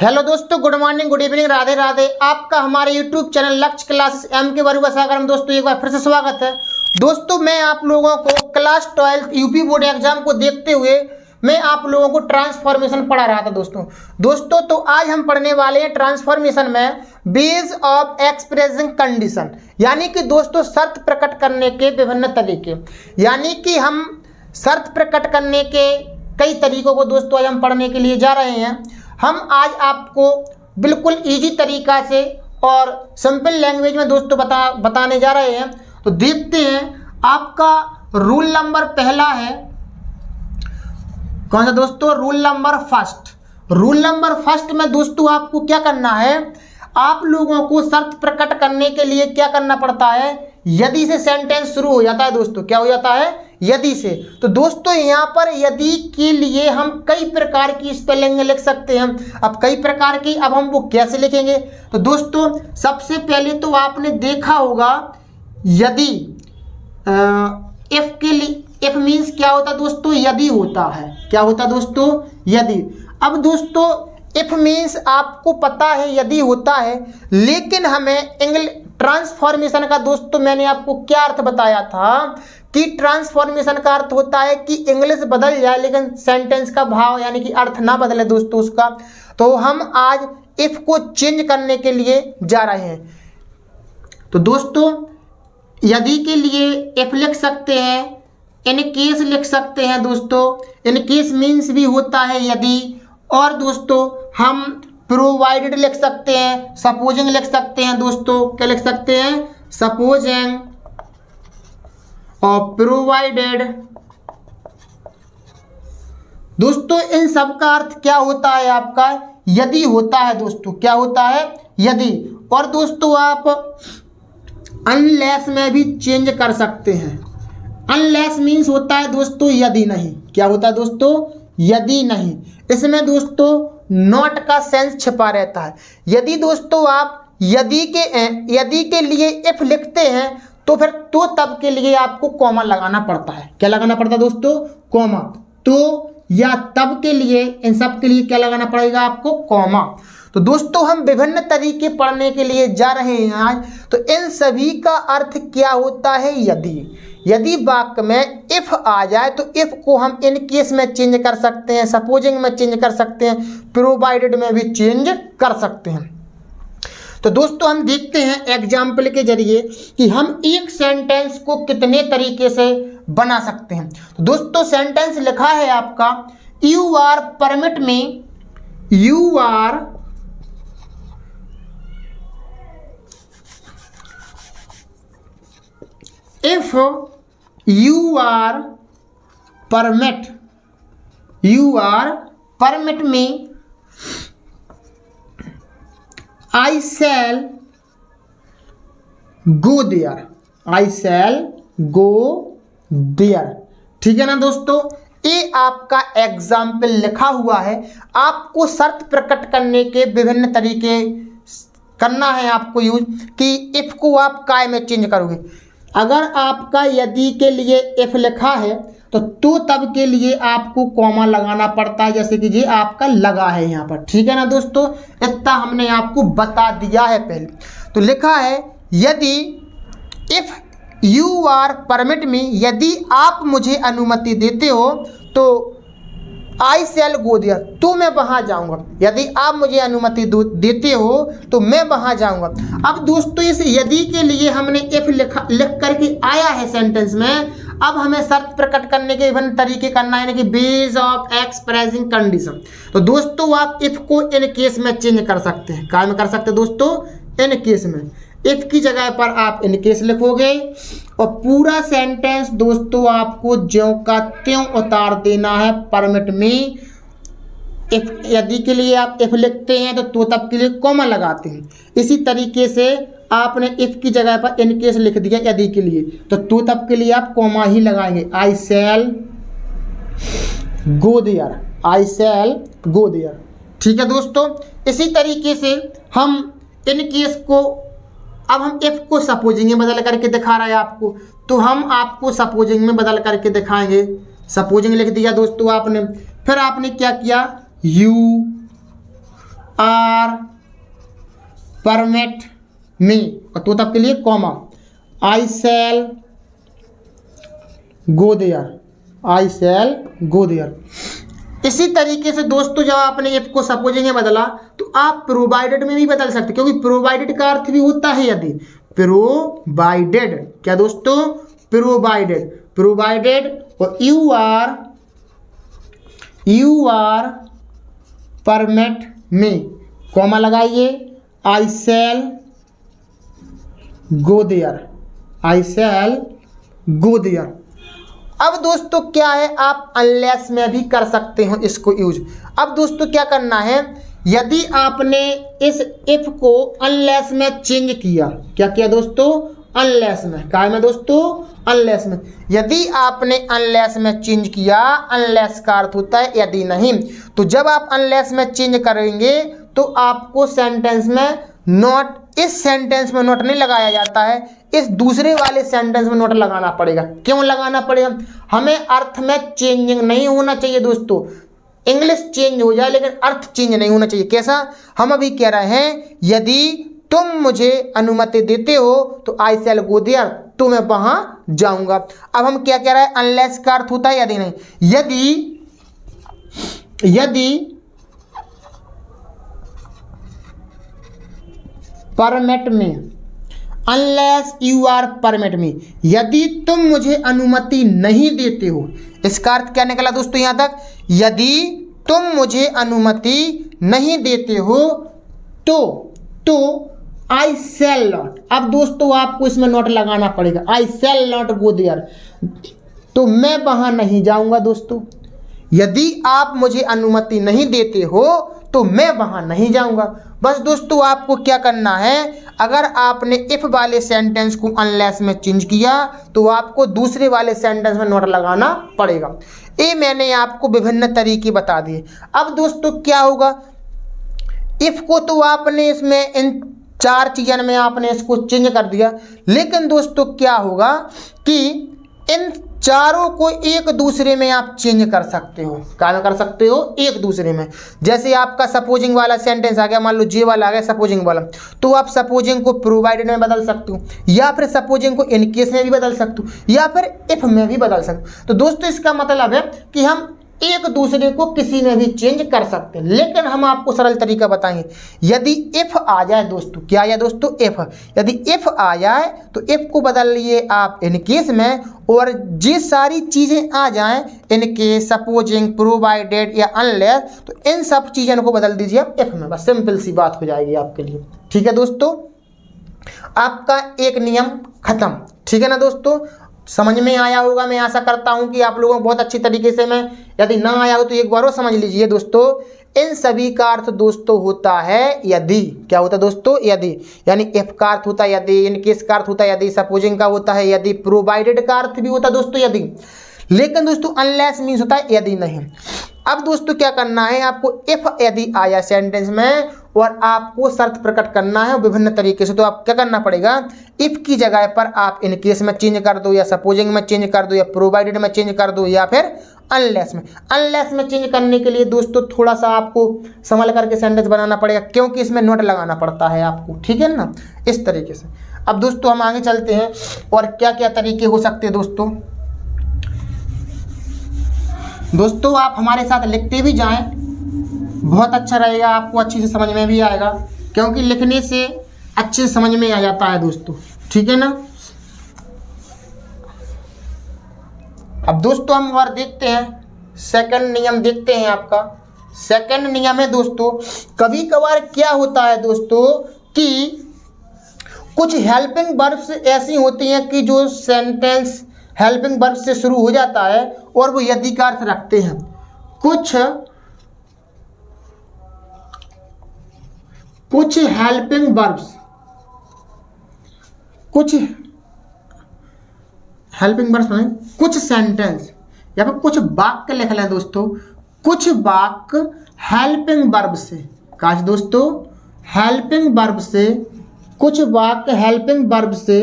Hello दोस्तों, good morning, good evening, Radhe Radhe. आपका हमारे यूट्यूब चैनल लक्ष्य क्लासेस एम के बरुआ सागर में दोस्तों एक बार फिर से स्वागत है। दोस्तों मैं आप लोगों को क्लास 12 यूपी बोर्ड एग्जाम को देखते हुए मैं आप लोगों को ट्रांसफॉर्मेशन पढ़ा रहा था। दोस्तों तो आज हम पढ़ने वाले हैं ट्रांसफॉर्मेशन में बेस ऑफ एक्सप्रेसिंग कंडीशन, यानी कि दोस्तों शर्त प्रकट करने के विभिन्न तरीके, यानी कि हम शर्त प्रकट करने के कई तरीकों को दोस्तों आज हम पढ़ने के लिए जा रहे हैं। हम आज आपको बिल्कुल इजी तरीका से और सिंपल लैंग्वेज में दोस्तों बताने जा रहे हैं। तो देखते हैं, आपका रूल नंबर पहला है कौन सा दोस्तों? Rule number first. Rule number first में दोस्तों आपको क्या करना है, आप लोगों को शर्त प्रकट करने के लिए क्या करना पड़ता है, यदि से सेंटेंस शुरू हो जाता है। दोस्तों क्या हो जाता है? यदि से। तो दोस्तों यहाँ पर यदि के लिए हम कई प्रकार की स्पेलिंग लिख सकते हैं। अब कई प्रकार की, अब हम वो कैसे लिखेंगे? तो दोस्तों सबसे पहले तो आपने देखा होगा यदि इफ के लिए, इफ मीन्स क्या होता है दोस्तों? यदि होता है। क्या होता है दोस्तों? यदि। अब दोस्तों इफ मीन्स आपको पता है यदि होता है, लेकिन हमें ट्रांसफॉर्मेशन का दोस्तों मैंने आपको क्या अर्थ बताया था कि ट्रांसफॉर्मेशन का अर्थ होता है कि इंग्लिश बदल जाए लेकिन सेंटेंस का भाव यानी कि अर्थ ना बदले दोस्तों उसका। तो हम आज इफ को चेंज करने के लिए जा रहे हैं। तो दोस्तों यदि के लिए इफ लिख सकते हैं, इन केस लिख सकते हैं दोस्तों। इन केस मीन्स भी होता है यदि, और दोस्तों हम प्रोवाइडेड लिख सकते हैं, सपोजिंग लिख सकते हैं दोस्तों। क्या लिख सकते हैं? सपोजिंग और प्रोवाइडेड। दोस्तों इन सब का अर्थ क्या होता है आपका? यदि होता है दोस्तों। क्या होता है? यदि। और दोस्तों आप अनलेस में भी चेंज कर सकते हैं। अनलेस मीन्स होता है दोस्तों यदि नहीं। क्या होता है दोस्तों? यदि नहीं। इसमें दोस्तों नॉट का सेंस छिपा रहता है। यदि दोस्तों आप यदि के लिए इफ लिखते हैं तो फिर तो तब के लिए आपको कॉमा लगाना पड़ता है। क्या लगाना पड़ता है दोस्तों? कॉमा। तो या तब के लिए, इन सब के लिए क्या लगाना पड़ेगा आपको? कॉमा। तो दोस्तों हम विभिन्न तरीके पढ़ने के लिए जा रहे हैं आज। तो इन सभी का अर्थ क्या होता है? यदि। यदि वाक्य में इफ आ जाए तो इफ को हम इन केस में चेंज कर सकते हैं, सपोजिंग में चेंज कर सकते हैं, प्रोवाइडेड में भी चेंज कर सकते हैं। तो दोस्तों हम देखते हैं एग्जाम्पल के जरिए कि हम एक सेंटेंस को कितने तरीके से बना सकते हैं। तो दोस्तों सेंटेंस लिखा है आपका, you are permit me, you are if you are permit me, I shall go there, I shall go there। ठीक है ना दोस्तों? ये आपका एग्जाम्पल लिखा हुआ है। आपको शर्त प्रकट करने के विभिन्न तरीके करना है आपको यूज, कि इफ को आप काय में चेंज करोगे। अगर आपका यदि के लिए इफ लिखा है तो तब के लिए आपको कॉमा लगाना पड़ता है, जैसे कि ये आपका लगा है यहाँ पर। ठीक है ना दोस्तों? इतना हमने आपको बता दिया है पहले। तो लिखा है यदि if you are permit me, यदि आप मुझे अनुमति देते हो तो आई शैल गो देयर, तो मैं वहाँ जाऊँगा। यदि आप मुझे अनुमति देते हो तो मैं वहाँ जाऊँगा। अब दोस्तों इस यदि के लिए हमने इफ लिख करके आया है सेंटेंस में। अब हमें शर्त प्रकट करने के विभिन्न तरीके करना है, यानी कि बेस ऑफ एक्सप्रेसिंग कंडीशन। तो दोस्तों आप इफ को इन केस में चेंज कर सकते हैं। क्या में कर सकते हैं दोस्तों? इन केस में। इफ की जगह पर आप इन केस लिखोगे और पूरा सेंटेंस दोस्तों आपको ज्यों का त्यों उतार देना है। परमिट में इफ, यदि के लिए आप इफ लिखते हैं तो तब के लिए कॉमा लगाते हैं। इसी तरीके से आपने इफ की जगह पर इन केस लिख दिया यदि के लिए, तो तब के लिए आप कॉमा ही लगाएंगे। I shall go there, I shall go there. ठीक है दोस्तों? इसी तरीके से हम इन केस को, अब हम इफ को सपोजिंग में बदल करके दिखा रहा है आपको, तो हम आपको सपोजिंग में बदल करके दिखाएंगे। सपोजिंग लिख दिया दोस्तों आपने, फिर आपने क्या किया, यू आर परमिट मी, तो तब के लिए comma, I shall go there, I shall go there. इसी तरीके से दोस्तों जब आपने इफ को सपोजिंग में बदला तो आप प्रोवाइडेड में भी बदल सकते, क्योंकि प्रोवाइडेड का अर्थ भी होता है यदि, प्रोवाइडेड, क्या दोस्तों, प्रोवाइडेड, प्रोवाइडेड, और you are permit me, comma लगाइए, I shall go there, I shall go there. अब दोस्तों क्या है, आप अनलेस में भी कर सकते हो इसको यूज। अब दोस्तों क्या करना है, यदि आपने इस इफ को अनलेस में चेंज किया, क्या किया दोस्तों, अनलेस में, क्या में दोस्तों, अनलेस में, यदि आपने अनलेस में चेंज किया, अनलेस का अर्थ होता है यदि नहीं, तो जब आप अनलेस में चेंज करेंगे तो आपको सेंटेंस में नॉट, इस सेंटेंस में नॉट नहीं लगाया जाता है, इस दूसरे वाले सेंटेंस में नॉट लगाना पड़ेगा। क्यों लगाना पड़ेगा, हमें अर्थ में चेंजिंग नहीं होना चाहिए दोस्तों, इंग्लिश चेंज हो जाए लेकिन अर्थ चेंज नहीं होना चाहिए। कैसा, हम अभी कह रहे हैं यदि तुम मुझे अनुमति देते हो तो आई शैल गो देयर, तो मैं वहां जाऊंगा। अब हम क्या कह रहे हैं, अनलेस का अर्थ होता है यदि नहीं, यदि permit me, unless you are permit me, यदि तुम मुझे अनुमति नहीं देते हो, इसका अर्थ क्या निकला दोस्तों यहां तक, यदि तुम मुझे अनुमति नहीं देते हो तो आई शैल नॉट, अब दोस्तों आपको इसमें नॉट लगाना पड़ेगा, आई शैल नॉट गो देयर, तो मैं वहां नहीं जाऊंगा दोस्तों, यदि आप मुझे अनुमति नहीं देते हो तो मैं वहां नहीं जाऊंगा। बस दोस्तों आपको क्या करना है, अगर आपने इफ वाले सेंटेंस को अनलेस में चेंज किया तो आपको दूसरे वाले सेंटेंस में नॉट लगाना पड़ेगा। ये मैंने आपको विभिन्न तरीके बता दिए। अब दोस्तों क्या होगा, इफ को तो आपने इसमें इन चार चीज़ों में आपने इसको चेंज कर दिया, लेकिन दोस्तों क्या होगा कि इन चारों को एक दूसरे में आप चेंज कर सकते हो, क्या कर सकते हो, एक दूसरे में। जैसे आपका सपोजिंग वाला सेंटेंस आ गया, मान लो जे वाला आ गया सपोजिंग वाला, तो आप सपोजिंग को प्रोवाइडेड में बदल सकते हो, या फिर सपोजिंग को इन केस में भी बदल सकते हो, या फिर इफ में भी बदल सकते हो। तो दोस्तों इसका मतलब है कि हम एक दूसरे को किसी में भी चेंज कर सकते हैं, लेकिन हम आपको सरल तरीका बताएंगे। यदि इफ आ जाए दोस्तों, क्या आ जाए दोस्तों, इफ, यदि इफ आ जाए तो इफ को बदल लिए आप इन केस में, और ये सारी चीज़ें आ जाएं इन केस, सपोजिंग, प्रोवाइडेड या अनलेस, तो इन सब चीज़ों को बदल दीजिए आप इफ में, बस सिंपल सी बात हो जाएगी आपके लिए। ठीक है दोस्तों, आपका एक नियम खत्म। ठीक है ना दोस्तों, समझ में आया होगा, मैं आशा करता हूं कि आप लोगों को बहुत अच्छी तरीके से, मैं यदि ना आया हो तो एक बार और समझ लीजिए दोस्तों। इन सभी का अर्थ दोस्तों होता है यदि, क्या होता है दोस्तों, यदि, यानी इफ का अर्थ होता है यदि, इन केस का अर्थ होता है यदि, सपोजिंग का होता है यदि, प्रोवाइडेड का अर्थ भी होता है दोस्तों यदि, लेकिन दोस्तों अनलेस मीन्स होता है यदि नहीं। अब दोस्तों क्या करना है आपको, इफ यदि आया सेंटेंस में और आपको शर्त प्रकट करना है विभिन्न तरीके से, तो आप क्या करना पड़ेगा, इफ की जगह पर आप इन केस में चेंज कर दो, या सपोजिंग में चेंज कर दो, या प्रोवाइडेड में चेंज कर दो, या फिर अनलेस में। अनलेस में चेंज करने के लिए दोस्तों थोड़ा सा आपको संभल करके सेंटेंस बनाना पड़ेगा, क्योंकि इसमें नोट लगाना पड़ता है आपको। ठीक है ना, इस तरीके से। अब दोस्तों हम आगे चलते हैं, और क्या क्या तरीके हो सकते हैं दोस्तों आप हमारे साथ लिखते भी जाएं, बहुत अच्छा रहेगा, आपको अच्छी से समझ में भी आएगा, क्योंकि लिखने से अच्छे से समझ में आ जाता है दोस्तों। ठीक है ना, अब दोस्तों हम और देखते हैं, सेकंड नियम देखते हैं। आपका सेकंड नियम है दोस्तों, कभी कभार क्या होता है दोस्तों कि कुछ हेल्पिंग वर्ब्स ऐसी होती हैं कि जो सेंटेंस हेल्पिंग वर्ब से शुरू हो जाता है और वो यदि का अर्थ रखते हैं। कुछ हेल्पिंग वर्ब्स, कुछ हेल्पिंग वर्ब्स नहीं, कुछ सेंटेंस या फिर कुछ वाक्य लिख लें दोस्तों, कुछ वाक्य हेल्पिंग वर्ब से, काश दोस्तों हेल्पिंग वर्ब से, कुछ वाक्य हेल्पिंग वर्ब से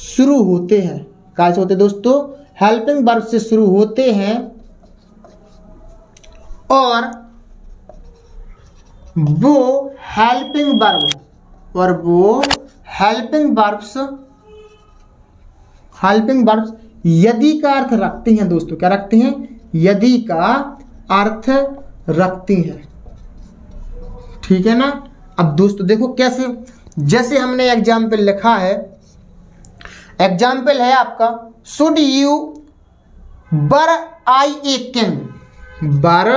शुरू होते हैं। कैसे होते दोस्तों, हेल्पिंग वर्ब से शुरू होते हैं और वो हेल्पिंग वर्ब और वो हेल्पिंग वर्ब्स यदि का अर्थ रखती हैं दोस्तों। क्या रखती हैं? यदि का अर्थ रखती हैं। ठीक है ना। अब दोस्तों देखो कैसे, जैसे हमने एग्जाम्पल लिखा है, एग्जाम्पल है आपका शुड यू बर आई ए किंग, बर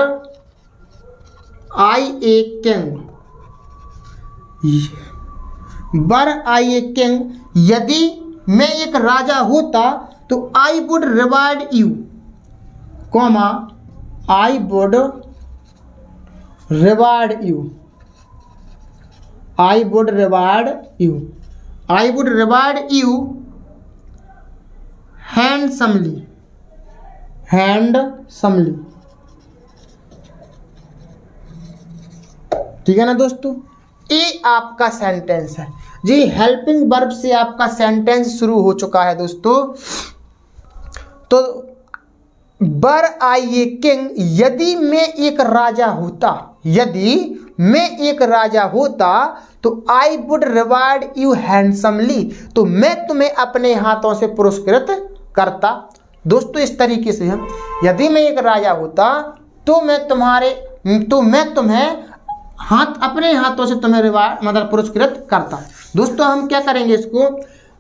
आई ए किंग, बर आई ए किंग, यदि मैं एक राजा होता तो I would reward you, comma I would reward you, I would reward you, I would reward you handsomely, handsomely. ठीक है ना दोस्तों। ये आपका सेंटेंस है जी। हेल्पिंग वर्ब से आपका सेंटेंस शुरू हो चुका है दोस्तों। तो बर आई ए किंग, यदि मैं एक राजा होता, यदि मैं एक राजा होता तो I would reward you handsomely, तो मैं तुम्हें अपने हाथों से पुरस्कृत करता। दोस्तों इस तरीके से हम, यदि मैं एक राजा होता तो मैं तुम्हें अपने हाथों से तुम्हें रिवार्ड मतलब पुरस्कृत करता। दोस्तों हम क्या करेंगे, इसको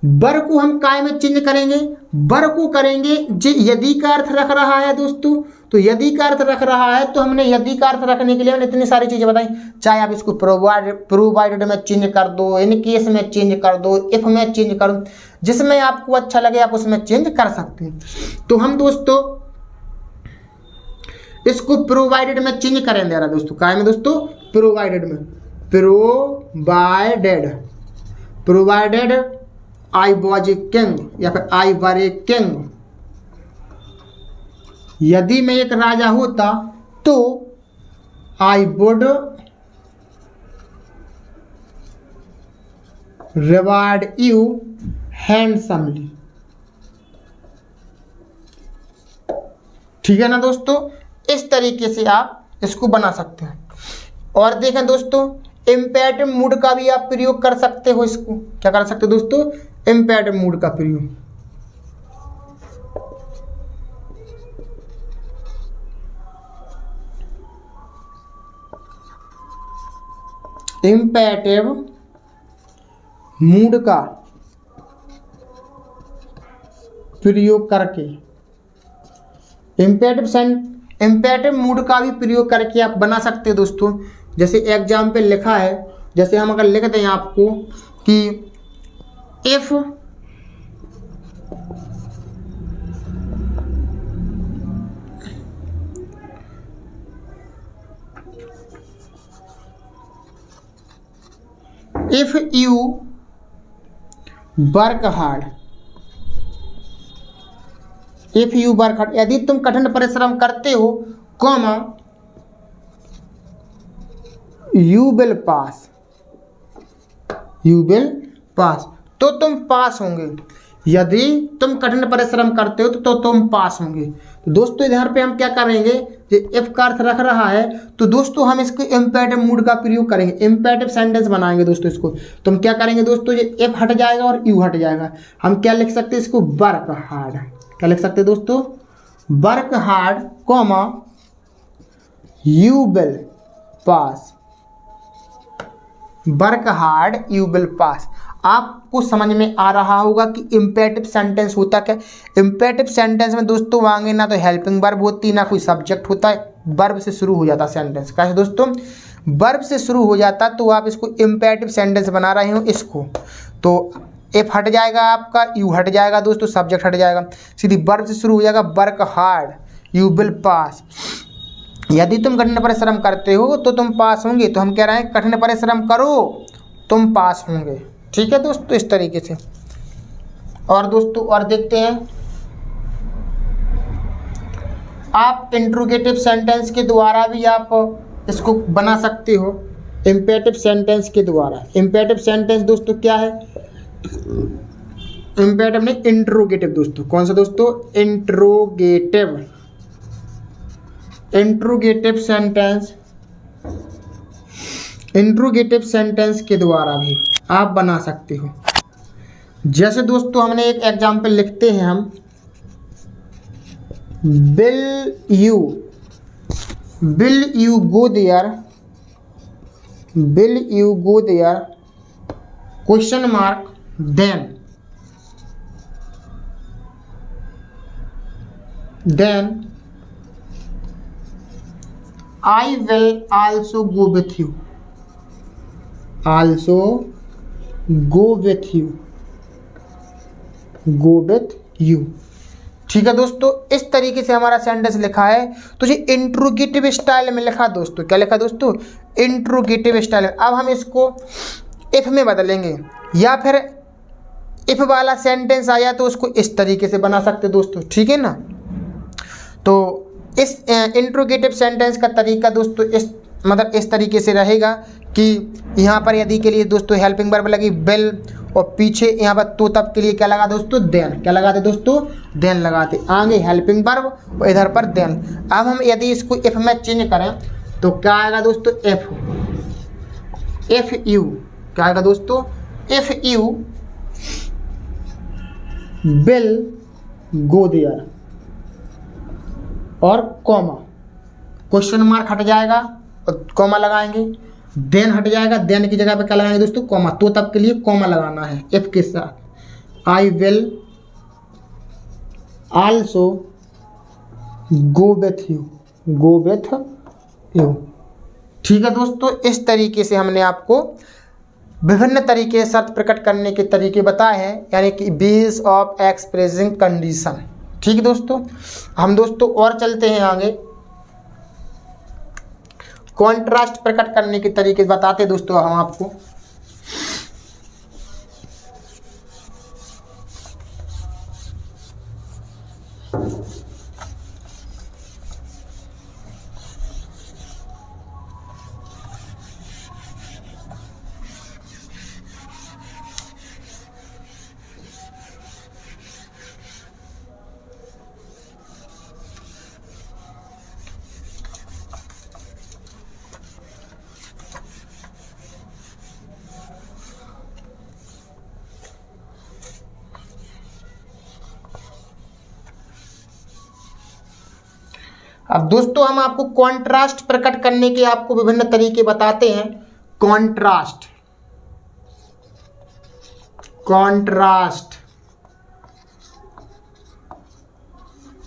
बर को हम काय में चेंज करेंगे, बर को करेंगे जो यदि का अर्थ रख रहा है दोस्तों। तो यदि का अर्थ रख रहा है तो हमने यदि का अर्थ रखने के लिए हमने इतनी सारी चीजें बताई, चाहे आप इसको प्रोवाइडेड में चेंज कर दो, इन केस में चेंज कर दो, इफ में चेंज कर दो, जिसमें आपको अच्छा लगे आप उसमें चेंज कर सकते हैं। तो हम दोस्तों इसको प्रोवाइडेड में चेंज करें दे रहा दोस्तों, काय में दोस्तों? प्रोवाइडेड में, provided I was a king या फिर आई वर ए किंग, यदि मैं एक राजा होता तो I would reward you handsomely. ठीक है ना दोस्तों। इस तरीके से आप इसको बना सकते हैं। और देखें दोस्तों, इम्पेरेटिव मूड का भी आप प्रयोग कर सकते हो। इसको क्या कर सकते हो दोस्तों? इम्पेरेटिव मूड का प्रयोग। इम्पेरेटिव मूड का प्रयोग करके, इम्पेरेटिव मूड का भी प्रयोग करके आप बना सकते हैं दोस्तों। जैसे एग्जाम्पल लिखा है, जैसे हम अगर लिख दें आपको कि if you work hard, if you work hard, यदि तुम कठिन परिश्रम करते हो, comma you will pass, you will pass, तो तुम पास होंगे। यदि तुम कठिन परिश्रम करते हो तो तुम पास होंगे। तो दोस्तों इधर पे हम क्या करेंगे, जो इफ का अर्थ रख रहा है तो दोस्तों हम इसको इम्पेरेटिव मूड का प्रयोग करेंगे, इम्पेरेटिव सेंटेंस बनाएंगे दोस्तों। इसको तो हम क्या करेंगे दोस्तों, ये इफ हट जाएगा और यू हट जाएगा। हम क्या लिख सकते हैं इसको, वर्क हार्ड। क्या लिख सकते हैं दोस्तों, work hard, comma you will pass, work hard you will pass. आपको समझ में आ रहा होगा कि इम्पेरेटिव सेंटेंस होता क्या। इम्पेरेटिव सेंटेंस में दोस्तों आगे ना तो हेल्पिंग वर्ब होती ना कोई सब्जेक्ट होता है, वर्ब से शुरू हो जाता सेंटेंस। कैसे दोस्तों, वर्ब से शुरू हो जाता। तो आप इसको इम्पेरेटिव सेंटेंस बना रहे हो इसको, तो इफ हट जाएगा आपका, यू हट जाएगा दोस्तों, सब्जेक्ट हट जाएगा, सीधी वर्ब से शुरू हो जाएगा, work hard you will pass. यदि तुम कठिन परिश्रम करते हो तो तुम पास होंगे। तो हम कह रहे हैं कठिन परिश्रम करो तुम पास होंगे। ठीक है दोस्तों, इस तरीके से। और दोस्तों और देखते हैं, आप इंट्रोगेटिव सेंटेंस के द्वारा भी आप इसको बना सकते हो, इम्पेरेटिव सेंटेंस के द्वारा। इम्पेरेटिव सेंटेंस दोस्तों क्या है, इम्पेरेटिव नहीं इंट्रोगेटिव दोस्तों। कौन सा दोस्तों, interrogative. Interrogative sentence interrogative sentence के द्वारा भी आप बना सकते हो। जैसे दोस्तों हमने एक एग्जाम्पल लिखते हैं हम, will you go there, will you go there question mark then I will also go with you, also go with you, go with you. ठीक है दोस्तों, इस तरीके से हमारा सेंटेंस लिखा है। तो ये इंट्रोगेटिव स्टाइल में लिखा दोस्तों। क्या लिखा दोस्तों? इंट्रोगेटिव स्टाइल में। अब हम इसको इफ में बदलेंगे, या फिर इफ वाला सेंटेंस आया तो उसको इस तरीके से बना सकते दोस्तों। ठीक है ना? तो इस इंट्रोगेटिव सेंटेंस का तरीका दोस्तों इस तरीके से रहेगा कि यहाँ पर यदि के लिए दोस्तों हेल्पिंग वर्ब लगी विल, और पीछे यहाँ पर तो तब के लिए क्या लगा दोस्तों? देन। क्या लगाते दोस्तों? देन लगाते। आगे हेल्पिंग वर्ब और इधर पर देन। अब हम यदि इसको इफ में चेंज करें तो क्या आएगा दोस्तों? If you. क्या आएगा दोस्तों? If you will go there, और कॉमा, क्वेश्चन मार्क हट जाएगा और कॉमा लगाएंगे। देन हट जाएगा, देन की जगह पे क्या लगाएंगे दोस्तों? कॉमा। तो तब के लिए कॉमा लगाना है इफ के साथ। आई will also go with you, go with you. ठीक है दोस्तों, इस तरीके से हमने आपको विभिन्न तरीके शर्त प्रकट करने के तरीके बताए हैं, यानी कि बेस ऑफ एक्सप्रेसिंग कंडीशन। ठीक है दोस्तों, हम दोस्तों और चलते हैं आगे। कॉन्ट्रास्ट प्रकट करने के तरीके बताते दोस्तों हम आपको। अब दोस्तों हम आपको कॉन्ट्रास्ट प्रकट करने के आपको विभिन्न तरीके बताते हैं। कॉन्ट्रास्ट, कॉन्ट्रास्ट,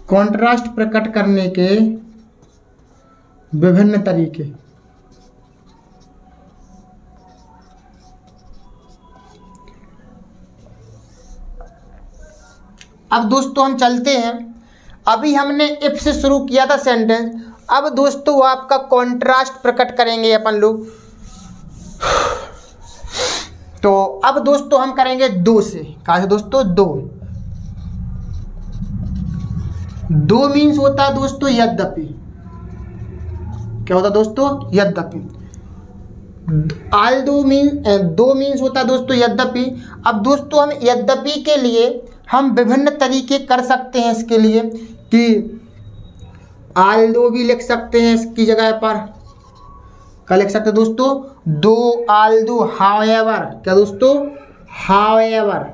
कॉन्ट्रास्ट प्रकट करने के विभिन्न तरीके। अब दोस्तों हम चलते हैं, अभी हमने इफ से शुरू किया था सेंटेंस, अब दोस्तों आपका कॉन्ट्रास्ट प्रकट करेंगे अपन लोग। तो अब दोस्तों हम करेंगे दो से। कहा है दोस्तों? दो। दो मीन्स होता है दोस्तों यद्यपि। क्या होता है दोस्तों? यद्यपि। दो मीन्स होता है दोस्तों यद्यपि। अब दोस्तों हम यद्यपि के लिए हम विभिन्न तरीके कर सकते हैं इसके लिए, कि आल्दो भी लिख सकते हैं इसकी जगह पर। क्या लिख सकते हैं दोस्तों? दो, आल्दो, हाउएवर। क्या दोस्तों? हाउएवर।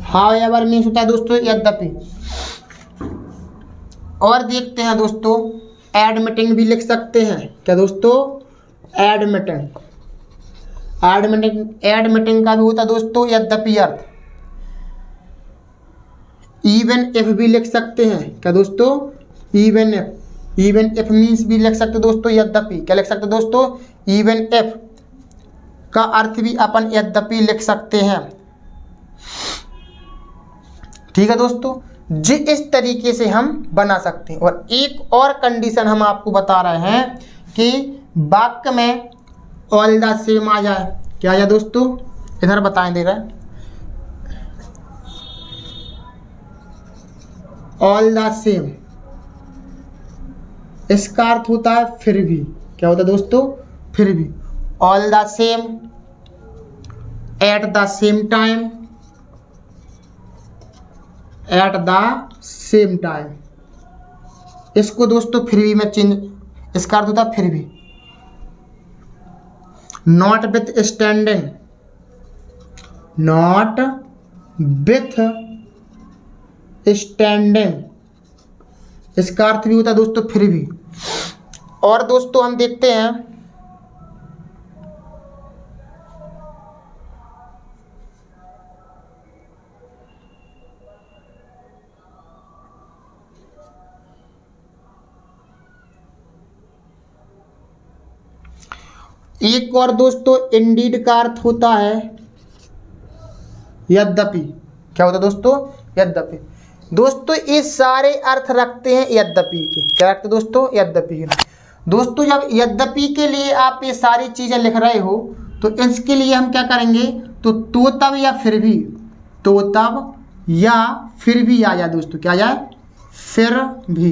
हाउएवर मीन्स होता है दोस्तों यद्यपि। और देखते हैं दोस्तों, एडमिटिंग भी लिख सकते हैं। क्या दोस्तों? एडमिटिंग। एडमिटिंग का भी होता है दोस्तों यद्यपि अर्थ। इवन इफ भी लिख सकते हैं। क्या दोस्तों? Even if. Even if means भी लिख सकते दोस्तों यद्यपि। क्या लिख सकते दोस्तों? इवन इफ का अर्थ भी अपन यद्यपि लिख सकते हैं। ठीक है दोस्तों, जी इस तरीके से हम बना सकते हैं। और एक और कंडीशन हम आपको बता रहे हैं कि वाक्य में ऑल द सेम आ जाए। क्या आ जाए दोस्तों? इधर बताएं दे रहा है, ऑल द सेम। इसका अर्थ होता है फिर भी। क्या होता है दोस्तों? फिर भी। All the same, at the same time, at the same time. इसको दोस्तों फिर भी में चेंज, इसका अर्थ होता है फिर भी। Not with standing, not with standing, इसका अर्थ भी होता है दोस्तों फिर भी। और दोस्तों हम देखते हैं एक और दोस्तों इंडीड का अर्थ होता है यद्यपि। क्या होता है दोस्तों? यद्यपि। दोस्तों ये सारे अर्थ रखते हैं यद्यपि के। क्या रखते हैं दोस्तों? यद्यपि के। दोस्तों जब यद्यपि के लिए आप ये सारी चीजें लिख रहे हो तो इसके लिए हम क्या करेंगे, तो तब या फिर भी, तो तब या फिर भी आ जाए दोस्तों। क्या आ जाए? फिर भी।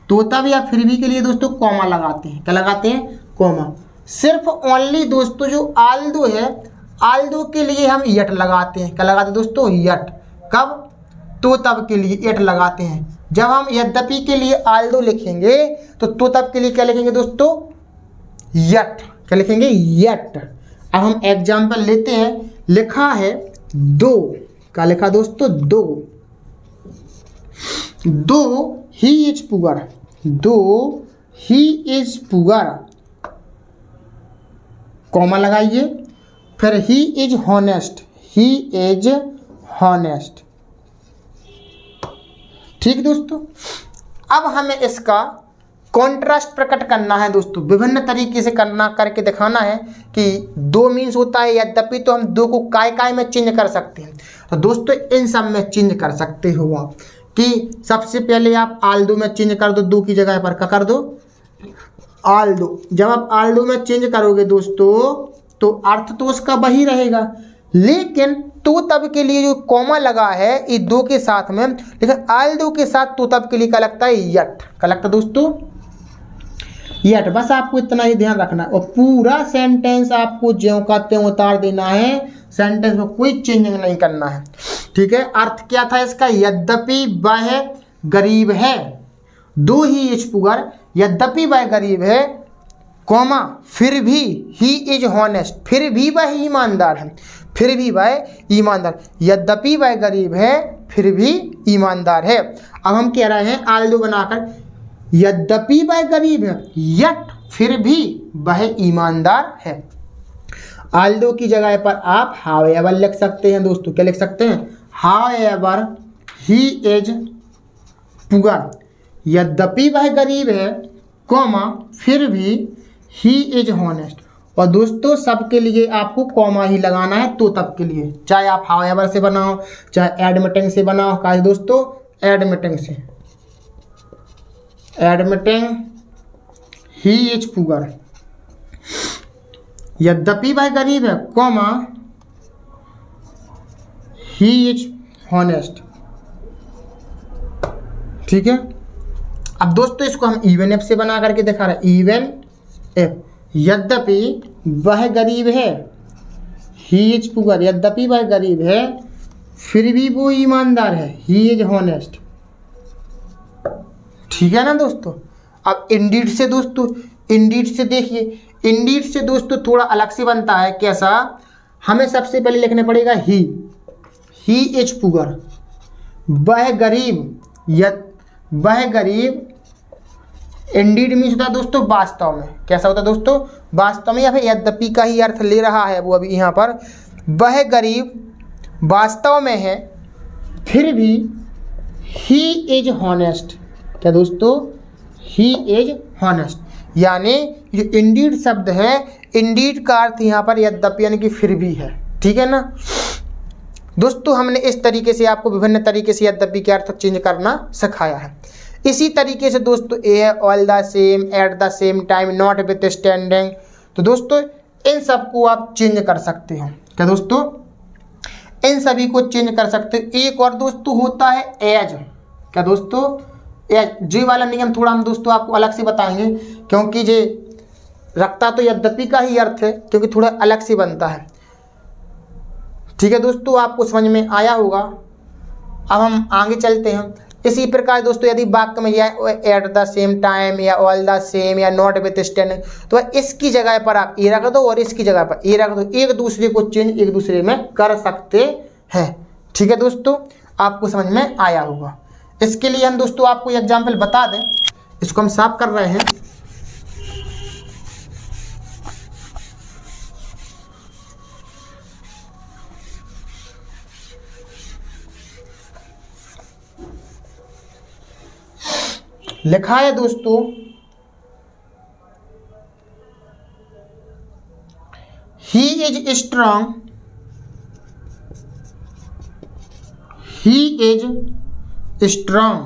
तो तब या फिर भी के लिए दोस्तों कॉमा लगाते हैं। क्या लगाते हैं? कॉमा। सिर्फ ओनली दोस्तों जो आल्दो है, आल्दो के लिए हम यट लगाते हैं। क्या लगाते हैं दोस्तों? यट। कब? तो तब के लिए यट लगाते हैं। जब हम यद्यपि के लिए आल्दो लिखेंगे तो तब के लिए क्या लिखेंगे दोस्तों? यट। क्या लिखेंगे? यट। अब हम एग्जाम्पल लेते हैं। लिखा है दो। क्या लिखा दोस्तों? दो। दो ही इज पुअर, दो ही इज पुअर, कॉमा लगाइए, फिर he is honest, he is honest. ठीक दोस्तों, अब हमें इसका कॉन्ट्रास्ट प्रकट करना है दोस्तों। विभिन्न तरीके से करके दिखाना है कि दो मीन्स होता है यद्यपि, तो हम दो को काय में चेंज कर सकते हैं। तो दोस्तों इन सब में चेंज कर सकते हो आप कि सबसे पहले आप आल्दो में चेंज कर दो, दो की जगह पर क्या कर दो? आल्दो। जब आप आल्दो में चेंज करोगे दोस्तों तो अर्थ तो उसका वही रहेगा, लेकिन तो तब के लिए जो कॉमा लगा है ये दो के साथ में, लेकिन आल्दो के साथ तो तब के लिए क्या लगता है? यट। क्या लगता है दोस्तों? यट। बस आपको इतना ही ध्यान रखना है और पूरा सेंटेंस आपको ज्यों का त्यों उतार देना है। सेंटेंस में कोई चेंजिंग नहीं करना है। ठीक है। अर्थ क्या था इसका? यद्यपि वह गरीब है, दो ही इज पुअर, यद्यपि वह गरीब है, कॉमा फिर भी ही इज हॉनेस्ट, फिर भी वह ईमानदार है, फिर भी वह ईमानदार। यद्यपि वह गरीब है फिर भी ईमानदार है। अब हम कह रहे हैं आल्दो बनाकर, यद्यपि वह गरीब है यट फिर भी वह ईमानदार है। आल्दो की जगह पर आप हाउएवर लिख सकते हैं दोस्तों। क्या लिख सकते हैं? हाउएवर ही इज पुअर, यद्यपि वह गरीब है, कॉमा फिर भी ही इज हॉनेस्ट। और दोस्तों सबके लिए आपको कॉमा ही लगाना है तो तब के लिए, चाहे आप हाउएवर से बनाओ चाहे एडमिटिंग से बनाओ। क्या है दोस्तों? एडमिटिंग से। एडमिटिंग ही इज पुअर, यद्यपि वह गरीब है, कॉमा ही इज हॉनेस्ट। ठीक है। अब दोस्तों इसको हम इवन एफ से बना करके दिखा रहे हैं। इवन एफ, यद्यपि वह गरीब है, ही इज पुअर, यद्यपि वह गरीब है फिर भी वो ईमानदार है, ही इज हॉनेस्ट। ठीक है ना दोस्तों। अब इंडीड से दोस्तों, इंडीड से देखिए, इंडीड से दोस्तों थोड़ा अलग से बनता है। कैसा? हमें सबसे पहले लिखना पड़ेगा ही इज पुअर, वह गरीब, वह गरीब। इंडीड मीन्स होता है दोस्तों वास्तव में। कैसा होता है दोस्तों? वास्तव में, या फिर यद्यपि का ही अर्थ ले रहा है वो अभी यहाँ पर। वह गरीब वास्तव में है फिर भी ही इज हॉनेस्ट। क्या दोस्तों? He is honest. यानी जो इंडीड शब्द है, इंडीड का अर्थ यहाँ पर यद्यपि यानी कि फिर भी है। ठीक है ना दोस्तों। हमने इस तरीके से आपको विभिन्न तरीके से यद्यपि के अर्थ चेंज करना सिखाया है। इसी तरीके से दोस्तों ए है all the same, at the same time, not with standing. तो दोस्तों इन सब को आप चेंज कर सकते हो। क्या दोस्तों? इन सभी को चेंज कर सकते हो। एक और दोस्तों होता है एज। क्या दोस्तों? एज। जी वाला नियम थोड़ा हम दोस्तों आपको अलग से बताएंगे, क्योंकि जे रखता तो यद्यपि का ही अर्थ है, क्योंकि थोड़ा अलग से बनता है। ठीक है दोस्तों, आपको समझ में आया होगा। अब हम आगे चलते हैं। इसी प्रकार दोस्तों यदि वाक्य में यह एट द सेम टाइम या ऑल द सेम या नॉट विथ स्टैंडिंग, तो इसकी जगह पर आप ए रख दो और इसकी जगह पर ए रख दो, एक दूसरे को चेंज एक दूसरे में कर सकते हैं। ठीक है दोस्तों, आपको समझ में आया होगा। इसके लिए हम दोस्तों आपको एग्जाम्पल बता दें, इसको हम साफ कर रहे हैं। लिखा है दोस्तों he is strong, he is strong,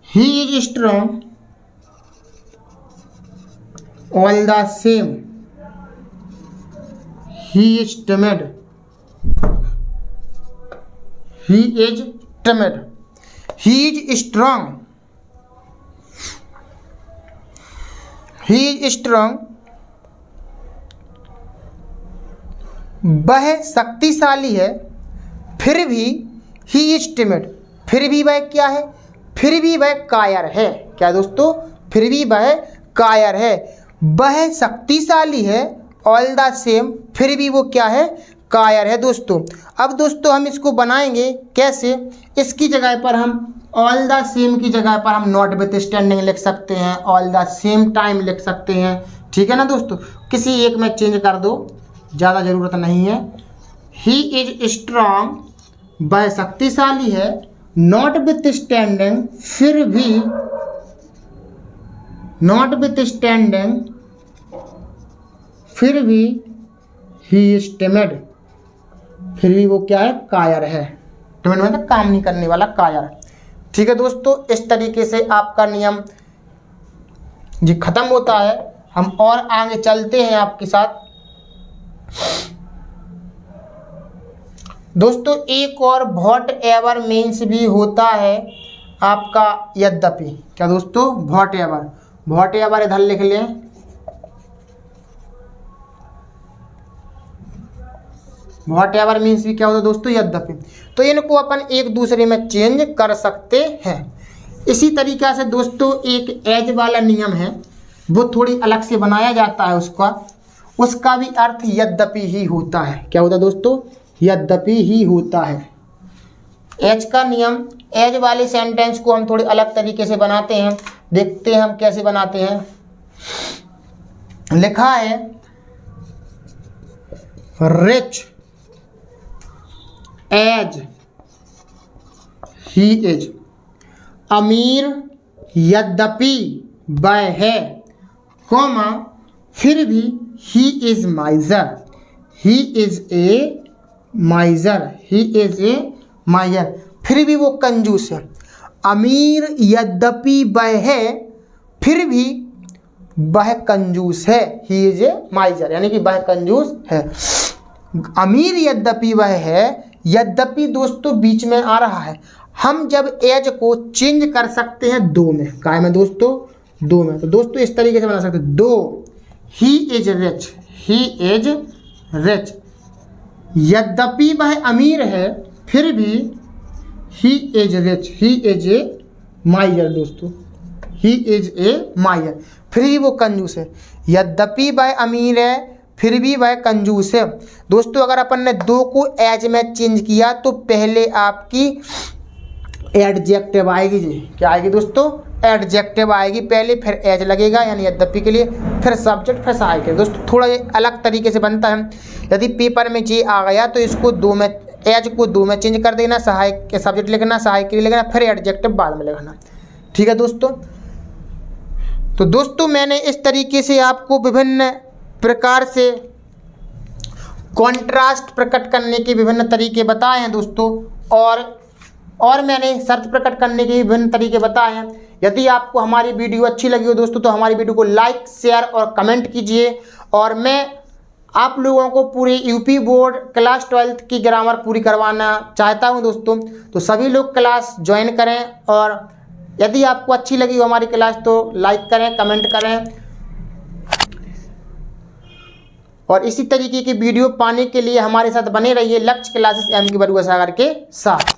he is strong all the same, he is timid, he is timid, he is strong, he is strong, वह शक्तिशाली है, फिर भी he is timid, फिर भी वह क्या है, फिर भी वह कायर है। क्या दोस्तों, फिर भी वह कायर है। वह शक्तिशाली है ऑल द सेम, फिर भी वो क्या है, कायर है दोस्तों। अब दोस्तों हम इसको बनाएंगे कैसे, इसकी जगह पर हम ऑल द सेम की जगह पर हम नॉट विथ स्टैंडिंग लिख सकते हैं, ऑल द सेम टाइम लिख सकते हैं। ठीक है ना दोस्तों, किसी एक में चेंज कर दो, ज़्यादा ज़रूरत नहीं है। ही इज स्ट्रांग, वह शक्तिशाली है, नॉट विथ स्टैंडिंग, फिर भी नॉट विथ स्टैंडिंग, फिर भी ही इज timid, फिर भी वो क्या है, कायर है। timid मतलब काम नहीं करने वाला, कायर। ठीक है दोस्तों, इस तरीके से आपका नियम जी खत्म होता है। हम और आगे चलते हैं आपके साथ। दोस्तों एक और व्हाट एवर मीन्स भी होता है आपका यद्यपि। क्या दोस्तों, व्हाट एवर, व्हाट एवर इधर लिख लें, व्हाट एवर मीन्स भी क्या होता है दोस्तों, यद्यपि। तो इनको अपन एक दूसरे में चेंज कर सकते हैं। इसी तरीक़ा से दोस्तों एक एज वाला नियम है, वो थोड़ी अलग से बनाया जाता है, उसका भी अर्थ यद्यपि ही होता है। क्या होता है दोस्तों, यद्यपि ही होता है। एज का नियम, एज वाले सेंटेंस को हम थोड़ी अलग तरीके से बनाते हैं, देखते हैं हम कैसे बनाते हैं। लिखा है रिच एज ही इज, अमीर यद्यपि वह है, कॉमा फिर भी he is माइजर, he is a माइजर, he is a माइजर, फिर भी वो कंजूस है। अमीर यद्यपि वह है, फिर भी वह कंजूस है, ही इज ए माइजर, यानी कि वह कंजूस है। अमीर यद्यपि वह है, यद्यपि दोस्तों बीच में आ रहा है। हम जब एज को चेंज कर सकते हैं दो में, काय में दोस्तों, दो में। तो दोस्तों इस तरीके से बना सकते हैं, दो he is rich, he is rich, यद्यपि वह अमीर है, फिर भी he is rich, he is a माइजर दोस्तों, ही इज ए माइजर, फिर भी वो कंजूस है। यद्यपि वह अमीर है, फिर भी वह कंजूस है। दोस्तों अगर अपन ने दो को एज में चेंज किया तो पहले आपकी एडजेक्टिव आएगी जी। क्या आएगी दोस्तों, एडजेक्टिव आएगी पहले, फिर एज लगेगा यानी यद्यपि के लिए, फिर सब्जेक्ट, फिर सहायक। दोस्तों थोड़ा ये अलग तरीके से बनता है। यदि पेपर में जे आ गया तो इसको दो में, एज को दो में चेंज कर देना, सहायक के सब्जेक्ट लिखना, सहायक के लिए लिखना, फिर एडजेक्टिव बाद में लिखना। ठीक है दोस्तों। तो दोस्तों मैंने इस तरीके से आपको विभिन्न प्रकार से कॉन्ट्रास्ट प्रकट करने के विभिन्न तरीके बताए हैं दोस्तों, और मैंने शर्त प्रकट करने के विभिन्न तरीके बताए हैं। यदि आपको हमारी वीडियो अच्छी लगी हो दोस्तों तो हमारी वीडियो को लाइक, शेयर और कमेंट कीजिए। और मैं आप लोगों को पूरे यूपी बोर्ड क्लास 12 की ग्रामर पूरी करवाना चाहता हूं दोस्तों, तो सभी लोग क्लास ज्वाइन करें। और यदि आपको अच्छी लगी हो हमारी क्लास तो लाइक करें, कमेंट करें और इसी तरीके की वीडियो पाने के लिए हमारे साथ बने रहिए लक्ष्य क्लासेस एम के बरुआ सागर के साथ।